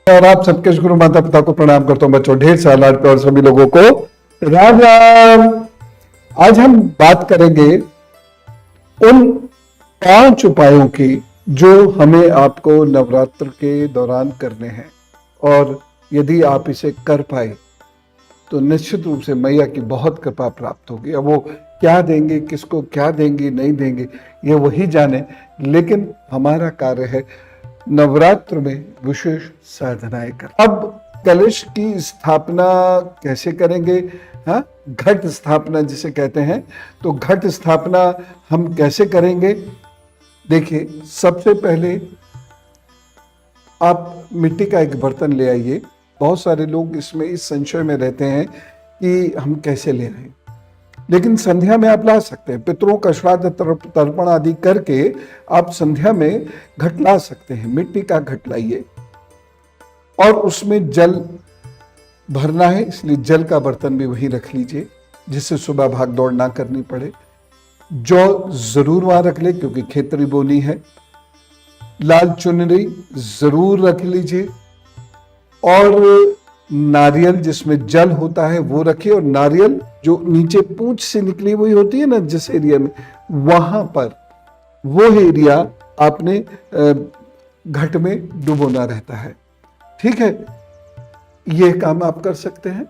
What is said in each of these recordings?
और आप सबके गुरु माता पिता को प्रणाम करता हूं। बच्चों, ढेर सारा लाड प्यार सभी लोगों को राम राम। आज हम बात करेंगे उन 5 उपायों की जो हमें आपको नवरात्र के दौरान करने हैं, और यदि आप इसे कर पाए तो निश्चित रूप से मैया की बहुत कृपा प्राप्त होगी। अब वो क्या देंगे, किसको क्या देंगे, नहीं देंगे, ये वही जाने, लेकिन हमारा कार्य है नवरात्र में विशेष साधनाएं कर। अब कलश की स्थापना कैसे करेंगे? हाँ, घट स्थापना जिसे कहते हैं, तो घट स्थापना हम कैसे करेंगे? देखिए, सबसे पहले आप मिट्टी का एक बर्तन ले आइए। बहुत सारे लोग इसमें इस संशय में रहते हैं कि हम कैसे ले आए, लेकिन संध्या में आप ला सकते हैं। पितरों का श्राद्ध तर्पण आदि करके आप संध्या में घट ला सकते हैं। मिट्टी का घट लाइए और उसमें जल भरना है, इसलिए जल का बर्तन भी वहीं रख लीजिए जिससे सुबह भाग दौड़ ना करनी पड़े। जौ जरूर वहां रख ले क्योंकि खेतरी बोनी है। लाल चुनरी जरूर रख लीजिए और नारियल जिसमें जल होता है वो रखिए। और नारियल जो नीचे पूंछ से निकली हुई होती है ना, जिस एरिया में, वहां पर वो एरिया आपने घट में डुबोना रहता है। ठीक है, ये काम आप कर सकते हैं।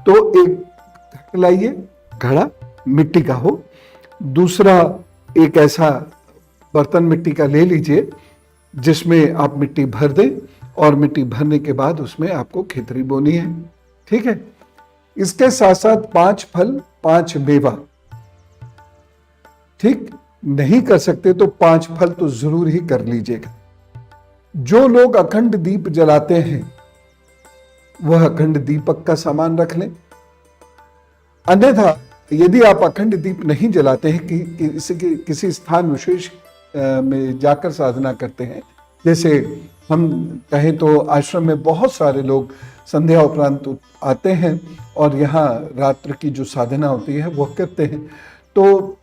तो एक घट लाइए, घड़ा मिट्टी का हो। दूसरा एक ऐसा बर्तन मिट्टी का ले लीजिए जिसमें आप मिट्टी भर दें, और मिट्टी भरने के बाद उसमें आपको खेतरी बोनी है। ठीक है, इसके साथ साथ 5 फल 5 मेवा। ठीक, नहीं कर सकते तो 5 फल तो जरूर ही कर लीजिएगा। जो लोग अखंड दीप जलाते हैं वह अखंड दीपक का सामान रख लें। अन्यथा यदि आप अखंड दीप नहीं जलाते हैं कि किसी स्थान विशेष में जाकर साधना करते हैं, जैसे हम कहें तो आश्रम में बहुत सारे लोग संध्या उपरांत आते हैं और यहाँ रात्र की जो साधना होती है वो करते हैं, तो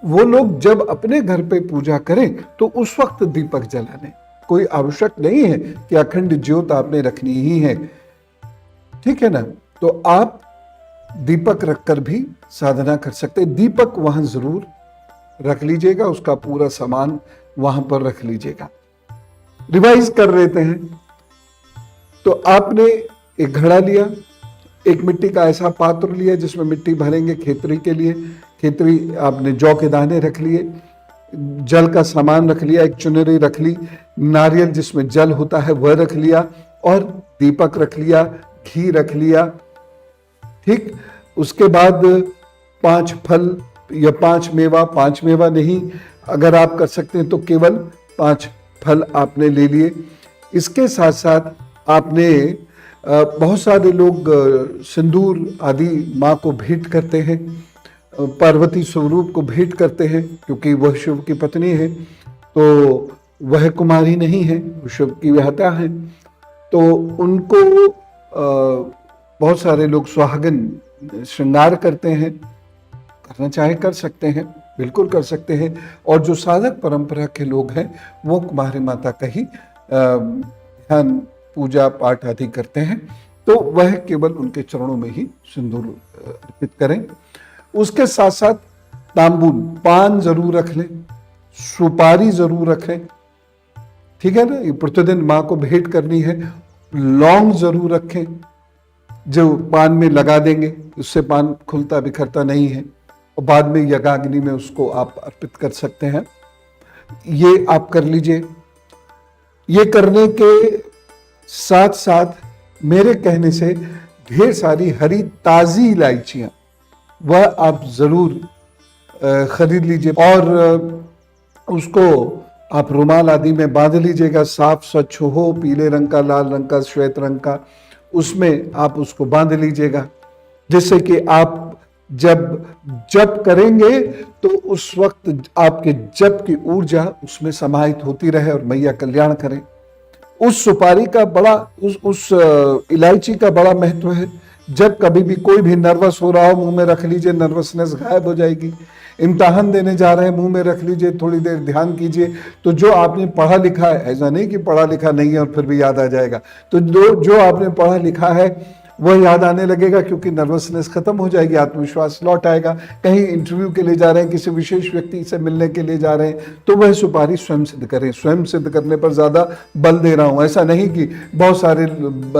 वो लोग जब अपने घर पे पूजा करें तो उस वक्त दीपक जलाने। कोई आवश्यक नहीं है कि अखंड ज्योत आपने रखनी ही है। ठीक है ना, तो आप दीपक रखकर भी साधना कर सकते हैं। दीपक वहां जरूर रख लीजिएगा, उसका पूरा सामान वहां पर रख लीजिएगा। रिवाइज कर लेते हैं। तो आपने एक घड़ा लिया, एक मिट्टी का ऐसा पात्र लिया जिसमें मिट्टी भरेंगे खेतरी के लिए। खेतरी आपने जौ के दाने रख लिए, जल का सामान रख लिया, एक चुनरी रख ली, नारियल जिसमें जल होता है वह रख लिया, और दीपक रख लिया, घी रख लिया। ठीक, उसके बाद 5 फल या 5 मेवा, 5 मेवा नहीं, अगर आप कर सकते हैं तो केवल 5 फल आपने ले लिए। इसके साथ साथ आपने बहुत सारे लोग सिंदूर आदि माँ को भेंट करते हैं, पार्वती स्वरूप को भेंट करते हैं, क्योंकि वह शिव की पत्नी है, तो वह कुमारी नहीं है, वो शिव की विहता है। तो उनको बहुत सारे लोग सुहागन श्रृंगार करते हैं। करना चाहे कर सकते हैं, बिल्कुल कर सकते हैं। और जो साधक परंपरा के लोग हैं वो कुमारी माता का ही ध्यान, पूजा पाठ आदि करते हैं, तो वह केवल उनके चरणों में ही सिंदूर अर्पित करें। उसके साथ साथ तांबूल, पान जरूर रख लें, सुपारी जरूर रखें। ठीक है ना, ये प्रतिदिन माँ को भेंट करनी है। लौंग जरूर रखें, जो पान में लगा देंगे, उससे पान खुलता बिखरता नहीं है, और बाद में यज्ञाग्नि में उसको आप अर्पित कर सकते हैं। ये आप कर लीजिए। ये करने के साथ साथ मेरे कहने से ढेर सारी हरी ताजी इलायचियां वह आप जरूर खरीद लीजिए, और उसको आप रुमाल आदि में बांध लीजिएगा। साफ स्वच्छ हो, पीले रंग का, लाल रंग का, श्वेत रंग का, उसमें आप उसको बांध लीजिएगा, जिससे कि आप जब जप करेंगे तो उस वक्त आपके जप की ऊर्जा उसमें समाहित होती रहे और मैया कल्याण करें। उस सुपारी का बड़ा, उस इलायची का बड़ा महत्व है। जब कभी भी कोई भी नर्वस हो रहा हो, मुंह में रख लीजिए, नर्वसनेस गायब हो जाएगी। इम्तिहान देने जा रहे हैं, मुंह में रख लीजिए, थोड़ी देर ध्यान कीजिए, तो जो आपने पढ़ा लिखा है, ऐसा नहीं कि पढ़ा लिखा नहीं है और फिर भी याद आ जाएगा, तो जो आपने पढ़ा लिखा है वह याद आने लगेगा, क्योंकि नर्वसनेस खत्म हो जाएगी, आत्मविश्वास लौट आएगा। कहीं इंटरव्यू के लिए जा रहे हैं, किसी विशेष व्यक्ति से मिलने के लिए जा रहे हैं, तो वह सुपारी स्वयं सिद्ध करें। स्वयं सिद्ध करने पर ज्यादा बल दे रहा हूं, ऐसा नहीं कि बहुत सारे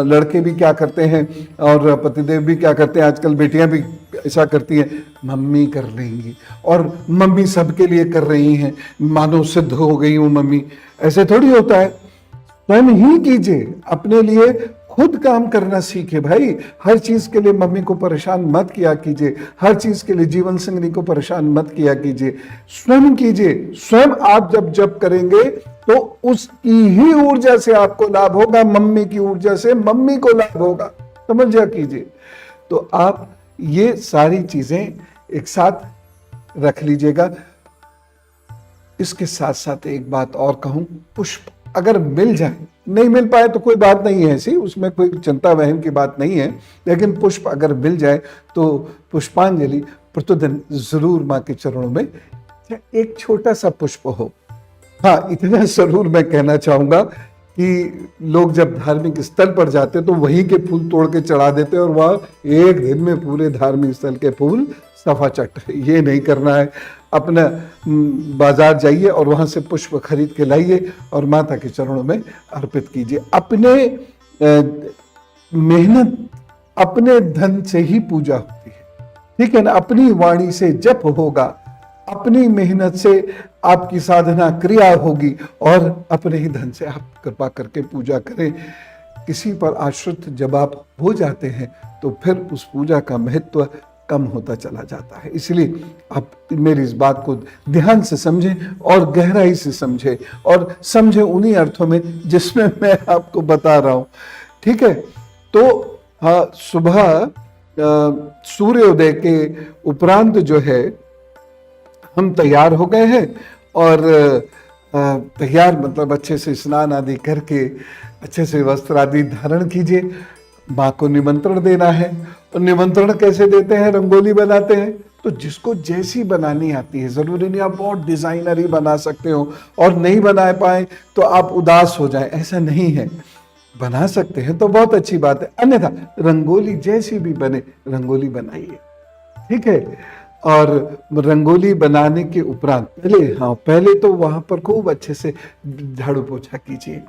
लड़के भी क्या करते हैं और पतिदेव भी क्या करते हैं, आजकल बेटियां भी ऐसा करती हैं, मम्मी कर लेंगी और मम्मी सबके लिए कर रही हैं, मानो सिद्ध हो गई हूं मम्मी। ऐसे थोड़ी होता है, स्वयं ही कीजिए, अपने लिए खुद काम करना सीखे भाई। हर चीज के लिए मम्मी को परेशान मत किया कीजिए, हर चीज के लिए जीवन संगनी को परेशान मत किया कीजिए, स्वयं कीजिए। स्वयं आप जब जप करेंगे तो उसकी ही ऊर्जा से आपको लाभ होगा, मम्मी की ऊर्जा से मम्मी को लाभ होगा, समझ कीजिए। तो आप ये सारी चीजें एक साथ रख लीजिएगा। इसके साथ साथ एक बात और कहूं, पुष्प अगर मिल जाए, नहीं मिल पाए तो कोई बात नहीं है ऐसी, उसमें कोई चिंता वहम की बात नहीं है, लेकिन पुष्प अगर मिल जाए तो पुष्पांजलि प्रतिदिन जरूर मां के चरणों में एक छोटा सा पुष्प हो। हाँ, इतना जरूर मैं कहना चाहूंगा कि लोग जब धार्मिक स्थल पर जाते तो वहीं के फूल तोड़ के चढ़ा देते और वह एक दिन में पूरे धार्मिक स्थल के फूल सफा चट, ये नहीं करना है। अपना बाजार जाइए और वहां से पुष्प खरीद के लाइए और माता के चरणों में अर्पित कीजिए। अपने मेहनत, अपने धन से ही पूजा होती है, ठीक है ना। अपनी वाणी से जप होगा, अपनी मेहनत से आपकी साधना क्रिया होगी और अपने ही धन से आप कृपा करके पूजा करें। किसी पर आश्रित जब आप हो जाते हैं तो फिर उस पूजा का महत्व कम होता चला जाता है। इसलिए आप मेरी इस बात को ध्यान से समझें और गहराई से समझें और समझें उन्हीं अर्थों में जिसमें मैं आपको बता रहा हूं, ठीक है। तो सुबह सूर्योदय के उपरांत जो है हम तैयार हो गए हैं और तैयार मतलब अच्छे से स्नान आदि करके अच्छे से वस्त्र आदि धारण कीजिए। माँ को निमंत्रण देना है, और निमंत्रण कैसे देते हैं, रंगोली बनाते हैं। तो जिसको जैसी बनानी आती है, जरूरी नहीं आप बहुत डिजाइनर ही बना सकते हो, और नहीं बना पाए तो आप उदास हो जाए, ऐसा नहीं है। बना सकते हैं तो बहुत अच्छी बात है, अन्यथा रंगोली जैसी भी बने रंगोली बनाइए, ठीक है। और रंगोली बनाने के उपरांत पहले तो वहां पर खूब अच्छे से झाड़ू पोछा कीजिए।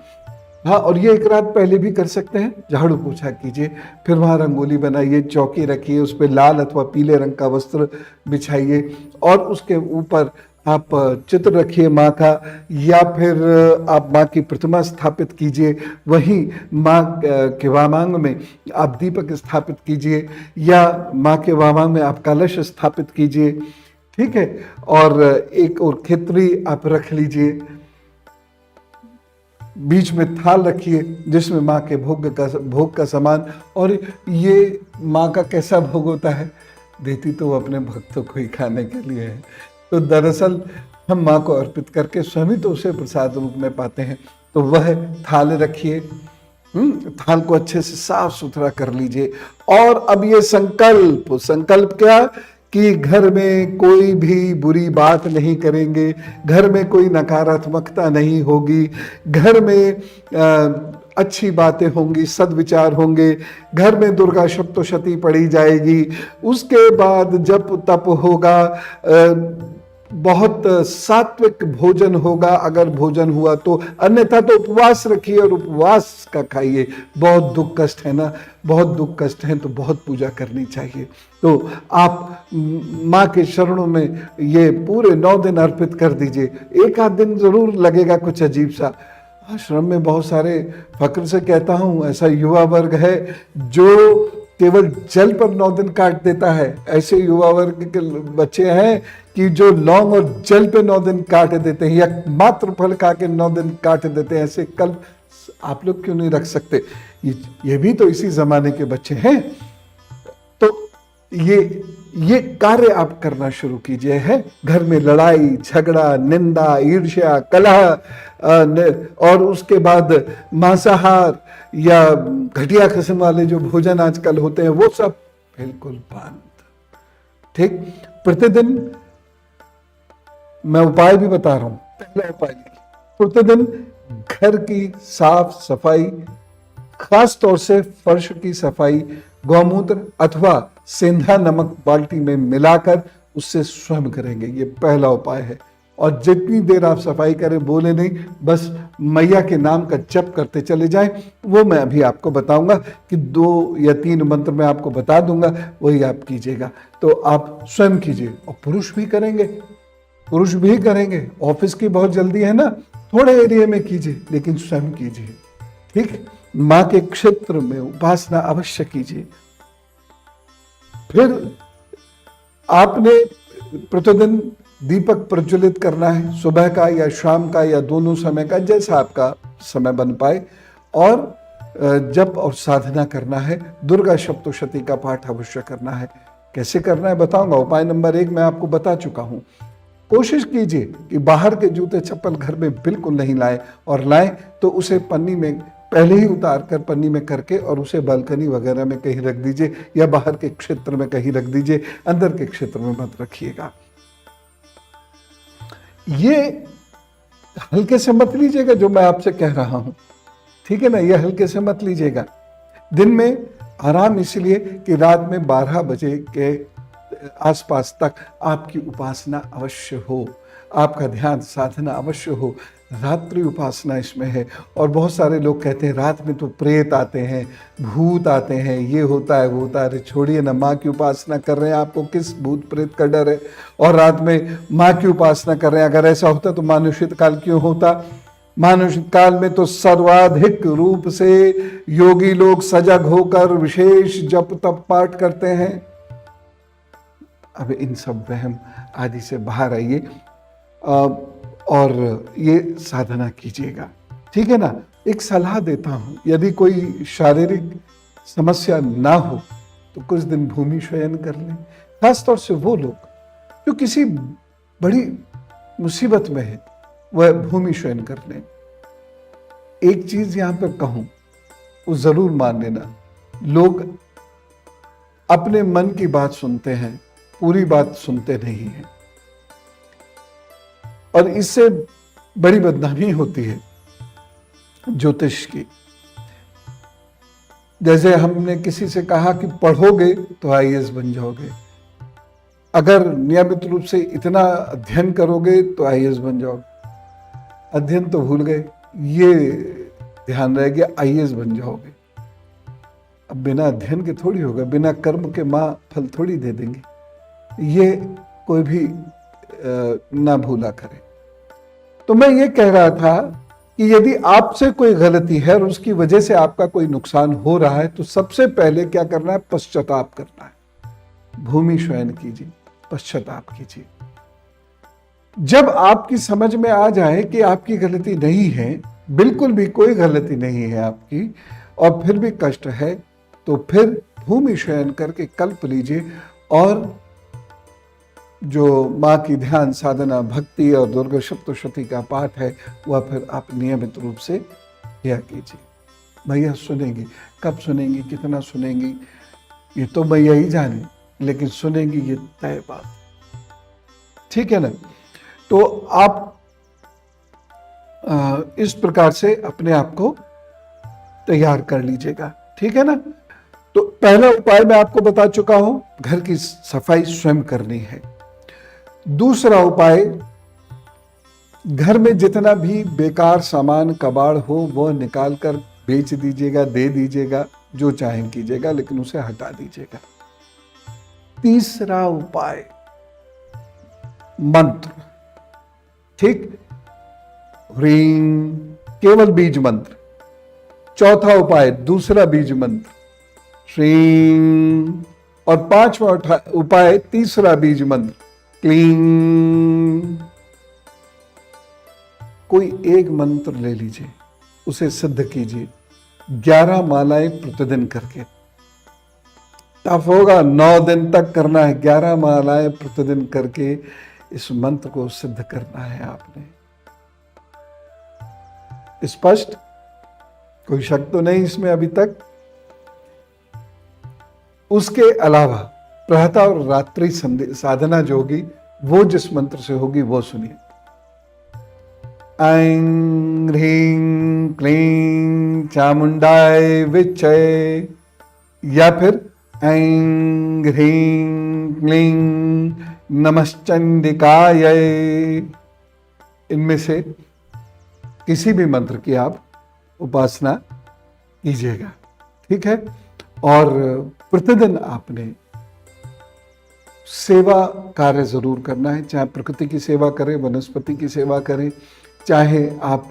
हाँ, और ये एक रात पहले भी कर सकते हैं, झाड़ू पोछा कीजिए, फिर वहां रंगोली बनाइए, चौकी रखिए, उस पर लाल अथवा पीले रंग का वस्त्र बिछाइए और उसके ऊपर आप चित्र रखिए माँ का, या फिर आप माँ की प्रतिमा स्थापित कीजिए। वहीं माँ के वामांग में आप दीपक स्थापित कीजिए, या माँ के वामांग में आप कलश स्थापित कीजिए, ठीक है। और एक और खितरी आप रख लीजिए, बीच में थाल रखिए जिसमें माँ के भोग का सामान। और ये माँ का कैसा भोग होता है, देती तो वो अपने भक्तों को ही खाने के लिए है। तो दरअसल हम माँ को अर्पित करके स्वयं तो उसे प्रसाद रूप में पाते हैं। तो वह थाल रखिए, थाल को अच्छे से साफ सुथरा कर लीजिए। और अब ये संकल्प क्या, कि घर में कोई भी बुरी बात नहीं करेंगे, घर में कोई नकारात्मकता नहीं होगी, घर में अच्छी बातें होंगी, सद्विचार होंगे, घर में दुर्गा सप्तशती पढ़ी जाएगी। उसके बाद जप तप होगा, बहुत सात्विक भोजन होगा अगर भोजन हुआ तो, अन्यथा तो उपवास रखिए और उपवास का खाइए। बहुत दुख कष्ट है ना, बहुत दुख कष्ट है तो बहुत पूजा करनी चाहिए। तो आप माँ के चरणों में ये पूरे 9 दिन अर्पित कर दीजिए। एक आध दिन जरूर लगेगा कुछ अजीब सा, आश्रम में बहुत सारे, फक्र से कहता हूँ, ऐसा युवा वर्ग है जो केवल जल पर 9 दिन काट देता है। ऐसे युवा वर्ग के बच्चे हैं कि जो लौंग और जल पे 9 दिन काट देते हैं, या मात्र फल खा के 9 दिन काट देते हैं। ऐसे कल्प आप लोग क्यों नहीं रख सकते? ये भी तो इसी जमाने के बच्चे हैं। तो ये ये कार्य आप करना शुरू कीजिए। है घर में लड़ाई झगड़ा, निंदा, ईर्ष्या, कलह और उसके बाद मांसाहार या घटिया किस्म वाले जो भोजन आजकल होते हैं वो सब बिल्कुल बंद। ठीक, प्रतिदिन मैं उपाय भी बता रहा हूं। पहला उपाय, प्रतिदिन घर की साफ सफाई, खास तौर से फर्श की सफाई गौमूत्र अथवा सेंधा नमक बाल्टी में मिलाकर उससे स्वयं करेंगे। ये पहला उपाय है। और जितनी देर आप सफाई करें बोले नहीं, बस मैया के नाम का जप करते चले जाएं। वो मैं अभी आपको बताऊंगा कि 2 या 3 मंत्र मैं आपको बता दूंगा, वही आप कीजिएगा। तो आप स्वयं कीजिए और पुरुष भी करेंगे। ऑफिस की बहुत जल्दी है ना, थोड़े एरिया में कीजिए लेकिन स्वयं कीजिए। ठीक, मां के क्षेत्र में उपासना अवश्य कीजिए। फिर आपने प्रतिदिन दीपक प्रज्वलित करना है, सुबह का या शाम का या दोनों समय का, जैसा आपका समय बन पाए। और जप और साधना करना है। दुर्गा सप्तशती का पाठ अवश्य करना है। कैसे करना है बताऊंगा। उपाय नंबर 1 मैं आपको बता चुका हूं। कोशिश कीजिए कि बाहर के जूते चप्पल घर में बिल्कुल नहीं लाएं, और लाएं तो उसे पन्नी में पहले ही उतार कर पन्नी में करके और उसे बालकनी वगैरह में कहीं रख दीजिए या बाहर के क्षेत्र में कहीं रख दीजिए, अंदर के क्षेत्र में मत रखिएगा। ये हल्के से मत लीजिएगा जो मैं आपसे कह रहा हूं, ठीक है ना, ये हल्के से मत लीजिएगा। दिन में आराम इसलिए कि रात में 12 बजे के आसपास तक आपकी उपासना अवश्य हो, आपका ध्यान साधना अवश्य हो। रात्रि उपासना इसमें है। और बहुत सारे लोग कहते हैं रात में तो प्रेत आते हैं, भूत आते हैं, ये होता है वो होता है। अरे छोड़िए ना, माँ की उपासना कर रहे हैं, आपको किस भूत प्रेत का डर है? और रात में माँ की उपासना कर रहे हैं। अगर ऐसा होता तो मानुषिक काल क्यों होता? मानुषिक काल में तो सर्वाधिक रूप से योगी लोग सजग होकर विशेष जप तप पाठ करते हैं। अब इन सब वहम आदि से बाहर आइए और ये साधना कीजिएगा, ठीक है ना। एक सलाह देता हूं, यदि कोई शारीरिक समस्या ना हो तो कुछ दिन भूमि शयन कर लें। खासतौर से वो लोग जो किसी बड़ी मुसीबत में है, वह भूमि शयन कर लें। एक चीज यहां पर कहूं, वो जरूर मान लेना, लोग अपने मन की बात सुनते हैं, पूरी बात सुनते नहीं हैं, और इससे बड़ी बदनामी होती है ज्योतिष की। जैसे हमने किसी से कहा कि पढ़ोगे तो आईएएस बन जाओगे, अगर नियमित रूप से इतना अध्ययन करोगे तो आईएएस बन जाओगे। अध्ययन तो भूल गए, ये ध्यान रह गया आईएएस बन जाओगे। अब बिना अध्ययन के थोड़ी होगा, बिना कर्म के माँ फल थोड़ी दे देंगे। ये कोई भी ना भूला करे। तो मैं ये कह रहा था कि यदि आपसे कोई गलती है और उसकी वजह से आपका कोई नुकसान हो रहा है, तो सबसे पहले क्या करना है? पश्चाताप करना है। भूमि शयन कीजिए, पश्चाताप कीजिए। जब आपकी समझ में आ जाए कि आपकी गलती नहीं है, बिल्कुल भी कोई गलती नहीं है आपकी, और फिर भी कष्ट है, तो फिर भूमि शयन करके कल्प लीजिए और जो माँ की ध्यान साधना भक्ति और दुर्गा सप्तशती का पाठ है, वह फिर आप नियमित रूप से किया कीजिए। मैया सुनेंगी। कब सुनेंगी, कितना सुनेंगी, ये तो मैया ही जाने, लेकिन सुनेंगी ये तय बात, ठीक है ना। तो आप इस प्रकार से अपने आप को तैयार कर लीजिएगा, ठीक है ना। तो पहला उपाय मैं आपको बता चुका हूं, घर की सफाई स्वयं करनी है। दूसरा उपाय, घर में जितना भी बेकार सामान कबाड़ हो वह निकाल कर बेच दीजिएगा, दे दीजिएगा, जो चाहें कीजिएगा, लेकिन उसे हटा दीजिएगा। तीसरा उपाय, मंत्र, ठीक, ह्रीं, केवल बीज मंत्र। चौथा उपाय, दूसरा बीज मंत्र, श्रीं। और 5वां उपाय, तीसरा बीज मंत्र, क्लीं। कोई एक मंत्र ले लीजिए, उसे सिद्ध कीजिए 11 मालाएं प्रतिदिन करके। टफ होगा। 9 दिन तक करना है, 11 मालाएं प्रतिदिन करके इस मंत्र को सिद्ध करना है आपने। स्पष्ट? कोई शक तो नहीं इसमें अभी तक? उसके अलावा प्रातः और रात्रि साधना जो होगी वो जिस मंत्र से होगी वो सुनिए। ऐं ह्रीं क्लीं चामुंडाय विच्चे, या फिर ऐं ह्रीं क्लीं नमश्चंडिकाय। इनमें से किसी भी मंत्र की आप उपासना कीजिएगा, ठीक है। और प्रतिदिन आपने सेवा कार्य जरूर करना है, चाहे प्रकृति की सेवा करें, वनस्पति की सेवा करें, चाहे आप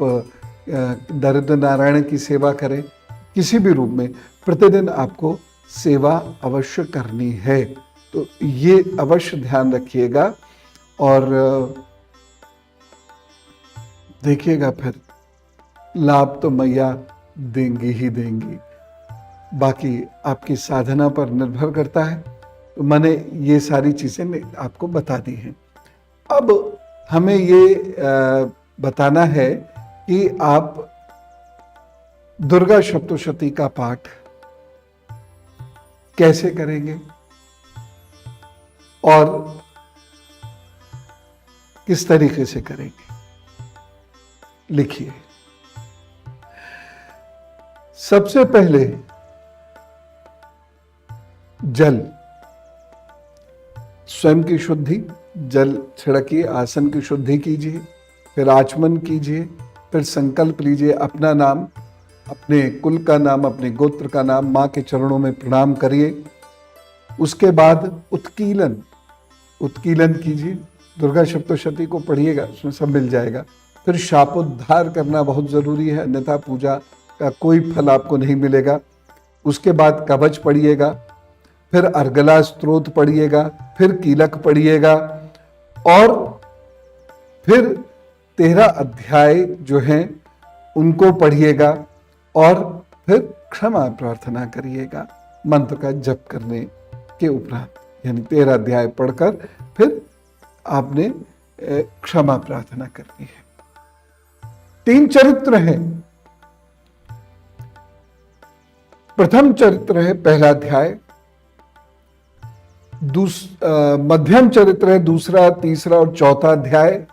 दरिद्र नारायण की सेवा करें, किसी भी रूप में प्रतिदिन आपको सेवा अवश्य करनी है। तो ये अवश्य ध्यान रखिएगा और देखिएगा फिर लाभ तो मैया देंगी ही देंगी। बाकी आपकी साधना पर निर्भर करता है। तो मैंने ये सारी चीजें आपको बता दी हैं। अब हमें ये बताना है कि आप दुर्गा सप्तशती का पाठ कैसे करेंगे और किस तरीके से करेंगे। लिखिए। सबसे पहले जल, स्वयं की शुद्धि, जल छिड़किए, आसन की शुद्धि कीजिए, फिर आचमन कीजिए, फिर संकल्प लीजिए, अपना नाम, अपने कुल का नाम, अपने गोत्र का नाम, मां के चरणों में प्रणाम करिए। उसके बाद उत्कीलन कीजिए, दुर्गा सप्तशती को पढ़िएगा, उसमें सब मिल जाएगा। फिर शापोद्धार करना बहुत जरूरी है, अन्यथा पूजा का कोई फल आपको नहीं मिलेगा। उसके बाद कवच पढ़िएगा, फिर अर्गला स्तोत्र पढ़िएगा, फिर कीलक पढ़िएगा और फिर 13 अध्याय जो हैं उनको पढ़िएगा और फिर क्षमा प्रार्थना करिएगा मंत्र का जप करने के उपरांत। यानी 13 अध्याय पढ़कर फिर आपने क्षमा प्रार्थना करनी है। 3 चरित्र हैं। प्रथम चरित्र है पहला अध्याय, मध्यम चरित्र है दूसरा, तीसरा और चौथा अध्याय,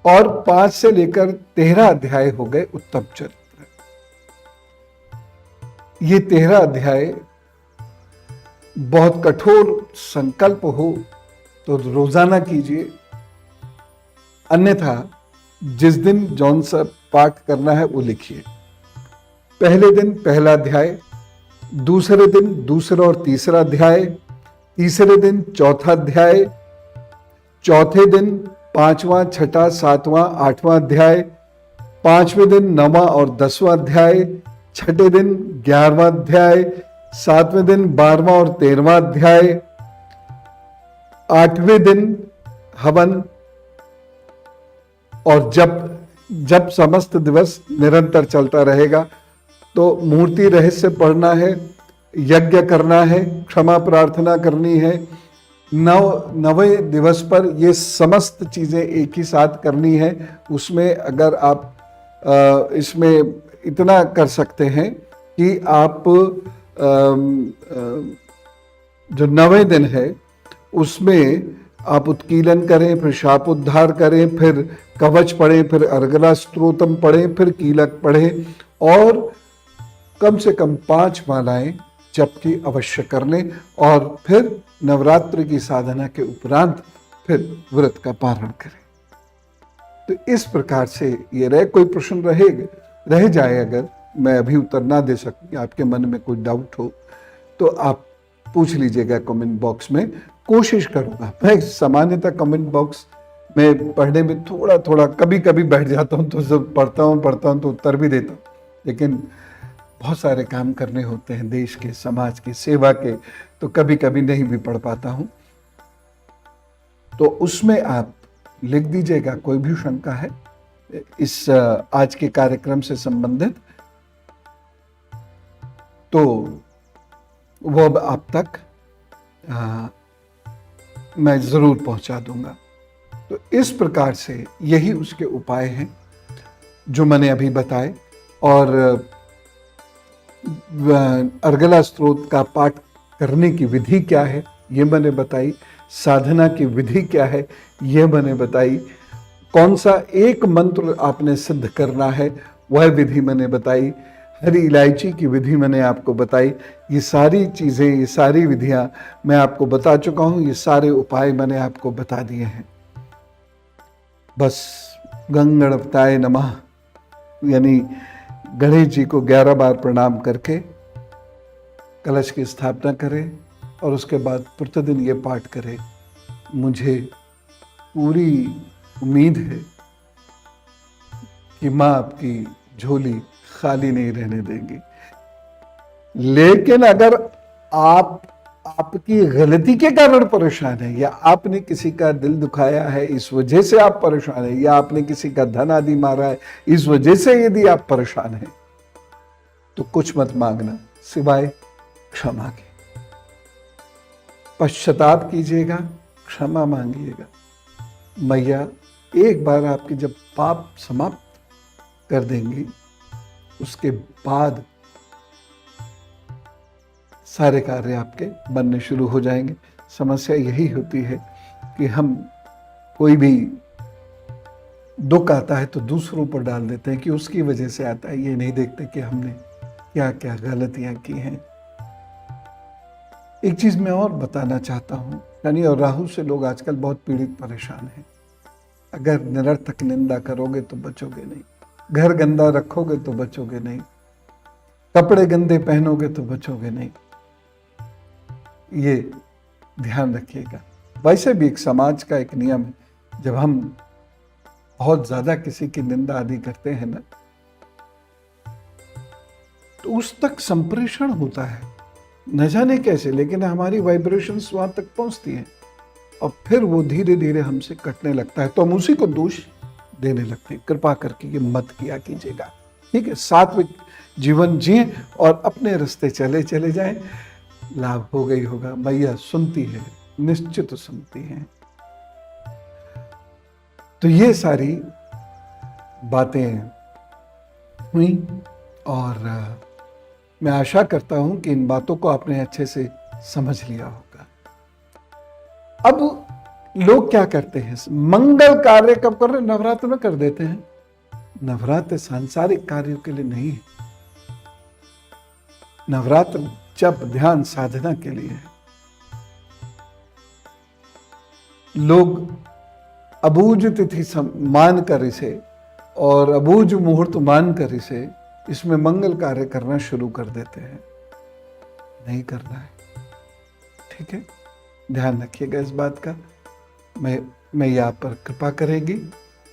और 5 से लेकर 13 अध्याय हो गए उत्तम चरित्र। ये 13 अध्याय बहुत कठोर संकल्प हो तो रोजाना कीजिए, अन्यथा जिस दिन जौन सा पाठ करना है वो लिखिए। पहले दिन पहला अध्याय, दूसरे दिन दूसरा और तीसरा अध्याय, तीसरे दिन चौथा अध्याय, चौथे दिन 5वां, 6वां, 7वां, 8वां अध्याय, 5वें दिन 9वां और 10वां अध्याय, 6ठे दिन 11वां अध्याय, 7वें दिन 12वां और 13वां अध्याय, 8वें दिन हवन और जब समस्त दिवस निरंतर चलता रहेगा। तो मूर्ति रहस्य पढ़ना है, यज्ञ करना है, क्षमा प्रार्थना करनी है। 9वें दिवस पर ये समस्त चीजें एक ही साथ करनी है। उसमें अगर आप इसमें इतना कर सकते हैं कि आप जो 9वें दिन है उसमें आप उत्कीलन करें, फिर शापोद्धार करें, फिर कवच पढ़ें, फिर अर्गला स्तोत्रम पढ़ें, फिर कीलक पढ़ें और कम से कम 5 मालाएं जप की अवश्य कर लें और फिर नवरात्रि की साधना के उपरांत फिर व्रत का पारण करें। तो इस प्रकार से ये रहे। कोई प्रश्न रह जाए, अगर मैं अभी उत्तर ना दे सकूं, आपके मन में कोई डाउट हो तो आप पूछ लीजिएगा कमेंट बॉक्स में। कोशिश करूंगा, मैं सामान्यतः कमेंट बॉक्स में पढ़ने में थोड़ा कभी कभी बैठ जाता हूं, तो जब पढ़ता हूं तो उत्तर भी देता हूं, लेकिन बहुत सारे काम करने होते हैं देश के, समाज के, सेवा के, तो कभी कभी नहीं भी पढ़ पाता हूं। तो उसमें आप लिख दीजिएगा कोई भी शंका है इस आज के कार्यक्रम से संबंधित, तो वो अब आप तक मैं ज़रूर पहुंचा दूंगा। तो इस प्रकार से यही उसके उपाय हैं जो मैंने अभी बताए। और अर्गला स्तोत्र का पाठ करने की विधि क्या है ये मैंने बताई, साधना की विधि क्या है ये मैंने बताई, कौन सा एक मंत्र आपने सिद्ध करना है वह विधि मैंने बताई, हरी इलायची की विधि मैंने आपको बताई। ये सारी चीज़ें, ये सारी विधियां मैं आपको बता चुका हूं, ये सारे उपाय मैंने आपको बता दिए हैं। बस गंगणपताय नमः यानी गणेश जी को 11 बार प्रणाम करके कलश की स्थापना करें और उसके बाद प्रतिदिन ये पाठ करें। मुझे पूरी उम्मीद है कि माँ आपकी झोली खाली नहीं रहने देंगी। लेकिन अगर आप आपकी गलती के कारण परेशान है, या आपने किसी का दिल दुखाया है इस वजह से आप परेशान है, या आपने किसी का धन आदि मारा है इस वजह से यदि आप परेशान हैं, तो कुछ मत मांगना सिवाय क्षमा के। पश्चाताप कीजिएगा, क्षमा मांगिएगा। मैया एक बार आपके जब पाप समाप्त कर देंगी, उसके बाद सारे कार्य आपके बनने शुरू हो जाएंगे। समस्या यही होती है कि हम कोई भी दुख आता है तो दूसरों पर डाल देते हैं कि उसकी वजह से आता है, ये नहीं देखते कि हमने क्या क्या गलतियां की हैं। एक चीज मैं और बताना चाहता हूं, शनि और राहु से लोग आजकल बहुत पीड़ित परेशान हैं। अगर निरर्थक निंदा करोगे तो बचोगे नहीं, घर गंदा रखोगे तो बचोगे नहीं, कपड़े गंदे पहनोगे तो बचोगे नहीं, ये ध्यान रखिएगा। वैसे भी एक समाज का एक नियम है, जब हम बहुत ज्यादा किसी की निंदा आदि करते हैं ना, तो उस तक संप्रेषण होता है, न जाने कैसे, लेकिन हमारी वाइब्रेशंस वहां तक पहुंचती हैं और फिर वो धीरे धीरे हमसे कटने लगता है, तो हम उसी को दोष देने लगते हैं। कृपा करके ये मत किया कीजिएगा, ठीक है। सात्विक जीवन जिए और अपने रास्ते चले चले जाएं, लाभ हो गई होगा। मैया सुनती है, निश्चित सुनती है। तो ये सारी बातें हुई और मैं आशा करता हूं कि इन बातों को आपने अच्छे से समझ लिया होगा। अब लोग क्या करते हैं, मंगल कार्य कब कर रहे हैं? नवरात्र में कर देते हैं। नवरात्र सांसारिक कार्यों के लिए नहीं है, नवरात्र जप ध्यान साधना के लिए है। लोग अबूझ तिथि मान कर इसे और अबूझ मुहूर्त मान कर इसे इसमें मंगल कार्य करना शुरू कर देते हैं। नहीं करना है, ठीक है। ध्यान रखिएगा इस बात का। मैं आप पर कृपा करेगी।